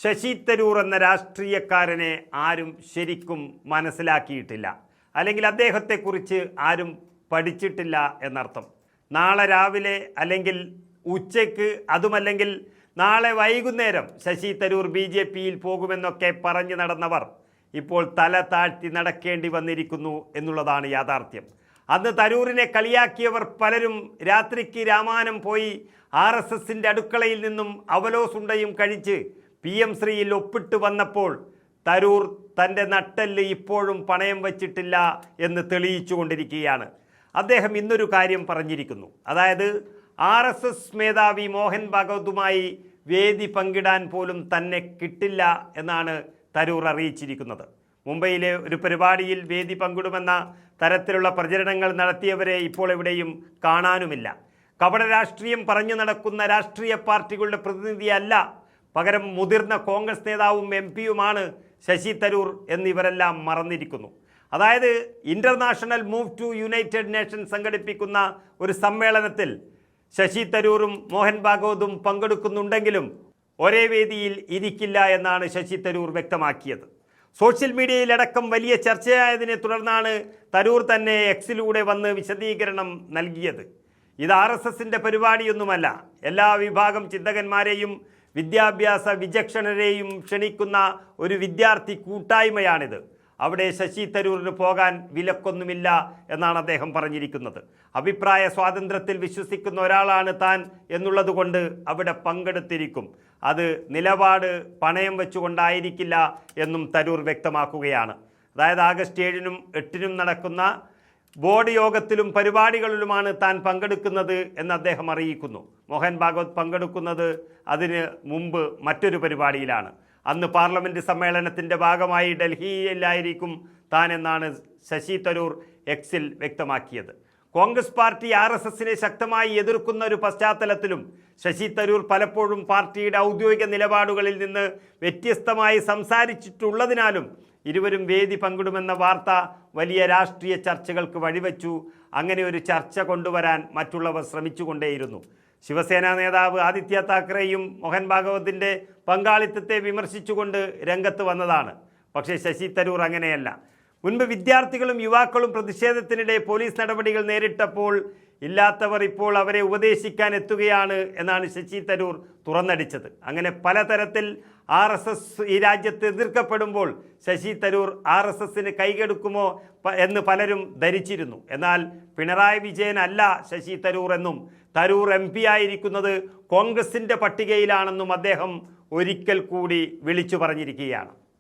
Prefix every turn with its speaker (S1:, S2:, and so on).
S1: ശശി തരൂർ എന്ന രാഷ്ട്രീയക്കാരനെ ആരും ശരിക്കും മനസ്സിലാക്കിയിട്ടില്ല, അല്ലെങ്കിൽ അദ്ദേഹത്തെക്കുറിച്ച് ആരും പഠിച്ചിട്ടില്ല എന്നർത്ഥം. നാളെ രാവിലെ അല്ലെങ്കിൽ ഉച്ചയ്ക്ക്, അതുമല്ലെങ്കിൽ നാളെ വൈകുന്നേരം ശശി തരൂർ BJPയിൽ പോകുമെന്നൊക്കെ പറഞ്ഞു നടന്നവർ ഇപ്പോൾ തല താഴ്ത്തി നടക്കേണ്ടി വന്നിരിക്കുന്നു എന്നുള്ളതാണ് യാഥാർത്ഥ്യം. അന്ന് തരൂരിനെ കളിയാക്കിയവർ പലരും രാത്രിക്ക് രാമാനം പോയി RSSൻ്റെ അടുക്കളയിൽ നിന്നും അവലോസുണ്ടയും കഴിച്ച് PM ശ്രീയിൽ ഒപ്പിട്ട് വന്നപ്പോൾ തരൂർ തൻ്റെ നട്ടെല്ല് ഇപ്പോഴും പണയം വച്ചിട്ടില്ല എന്ന് തെളിയിച്ചു കൊണ്ടിരിക്കുകയാണ്. അദ്ദേഹം ഇന്നൊരു കാര്യം പറഞ്ഞിരിക്കുന്നു. അതായത് RSS മേധാവി മോഹൻ ഭാഗവതുമായി വേദി പങ്കിടാൻ പോലും തന്നെ കിട്ടില്ല എന്നാണ് തരൂർ അറിയിച്ചിരിക്കുന്നത്. മുംബൈയിലെ ഒരു പരിപാടിയിൽ വേദി പങ്കിടുമെന്ന തരത്തിലുള്ള പ്രചരണങ്ങൾ നടത്തിയവരെ ഇപ്പോൾ എവിടെയും കാണാനുമില്ല. കപട രാഷ്ട്രീയം പറഞ്ഞു നടക്കുന്ന രാഷ്ട്രീയ പാർട്ടികളുടെ പ്രതിനിധിയല്ല, പകരം മുതിർന്ന കോൺഗ്രസ് നേതാവും MP-യുമാണ് ശശി തരൂർ എന്നിവരെല്ലാം മറന്നിരിക്കുന്നു. അതായത് international move to United Nation സംഘടിപ്പിക്കുന്ന ഒരു സമ്മേളനത്തിൽ ശശി തരൂറും മോഹൻ ഭാഗവതും പങ്കെടുക്കുന്നുണ്ടെങ്കിലും ഒരേ വേദിയിൽ ഇരിക്കില്ല എന്നാണ് ശശി തരൂർ വ്യക്തമാക്കിയത്. സോഷ്യൽ മീഡിയയിലടക്കം വലിയ ചർച്ചയായതിനെ തുടർന്നാണ് തരൂർ തന്നെ Xലൂടെ വന്ന് വിശദീകരണം നൽകിയത്. ഇത് RSSൻ്റെ പരിപാടിയൊന്നുമല്ല, എല്ലാ വിഭാഗം ചിന്തകന്മാരെയും വിദ്യാഭ്യാസ വിചക്ഷണരെയും ക്ഷണിക്കുന്ന ഒരു വിദ്യാർത്ഥി കൂട്ടായ്മയാണിത്. അവിടെ ശശി തരൂരിന് പോകാൻ വിലക്കൊന്നുമില്ല എന്നാണ് അദ്ദേഹം പറഞ്ഞിരിക്കുന്നത്. അഭിപ്രായ സ്വാതന്ത്ര്യത്തിൽ വിശ്വസിക്കുന്ന ഒരാളാണ് താൻ എന്നുള്ളതുകൊണ്ട് അവിടെ പങ്കെടുത്തിരിക്കും. അത് നിലപാട് പണയം വെച്ചുകൊണ്ടായിരിക്കില്ല എന്നും തരൂർ വ്യക്തമാക്കുകയാണ്. അതായത് ആഗസ്റ്റ് 7-നും 8-നും നടക്കുന്ന ബോർഡ് യോഗത്തിലും പരിപാടികളിലുമാണ് താൻ പങ്കെടുക്കുന്നത് എന്ന് അദ്ദേഹം അറിയിക്കുന്നു. മോഹൻ ഭാഗവത് പങ്കെടുക്കുന്നത് അതിന് മുമ്പ് മറ്റൊരു പരിപാടിയിലാണ്. അന്ന് പാർലമെൻറ്റ് സമ്മേളനത്തിൻ്റെ ഭാഗമായി ഡൽഹിയിലായിരിക്കും താൻ എന്നാണ് ശശി തരൂർ Xൽ വ്യക്തമാക്കിയത്. കോൺഗ്രസ് പാർട്ടി RSSനെ ശക്തമായി എതിർക്കുന്ന ഒരു പശ്ചാത്തലത്തിലും ശശി തരൂർ പലപ്പോഴും പാർട്ടിയുടെ ഔദ്യോഗിക നിലപാടുകളിൽ നിന്ന് വ്യത്യസ്തമായി സംസാരിച്ചിട്ടുള്ളതിനാലും ഇരുവരും വേദി പങ്കിടുമെന്ന വാർത്ത വലിയ രാഷ്ട്രീയ ചർച്ചകൾക്ക് വഴിവെച്ചു. അങ്ങനെ ഒരു ചർച്ച കൊണ്ടുവരാൻ മറ്റുള്ളവർ ശ്രമിച്ചുകൊണ്ടേയിരുന്നു. ശിവസേന നേതാവ് ആദിത്യ താക്കറെയും മോഹൻ ഭാഗവതിൻ്റെ പങ്കാളിത്തത്തെ വിമർശിച്ചുകൊണ്ട് രംഗത്ത് വന്നതാണ്. പക്ഷേ ശശി തരൂർ അങ്ങനെയല്ല. മുൻപ് വിദ്യാർത്ഥികളും യുവാക്കളും പ്രതിഷേധത്തിനിടെ പോലീസ് നടപടികൾ നേരിട്ടപ്പോൾ ഇല്ലാത്തവർ ഇപ്പോൾ അവരെ ഉപദേശിക്കാൻ എത്തുകയാണ് എന്നാണ് ശശി തരൂർ തുറന്നടിച്ചത്. അങ്ങനെ പലതരത്തിൽ RSS ഈ രാജ്യത്ത് എതിർക്കപ്പെടുമ്പോൾ ശശി തരൂർ RSSന് കൈകെടുക്കുമോ എന്ന് പലരും ധരിച്ചിരുന്നു. എന്നാൽ പിണറായി വിജയൻ അല്ല ശശി തരൂർ എന്നും തരൂർ MP ആയിരിക്കുന്നത് കോൺഗ്രസിൻ്റെ പട്ടികയിലാണെന്നും അദ്ദേഹം ഒരിക്കൽ കൂടി വിളിച്ചു പറഞ്ഞിരിക്കുകയാണ്.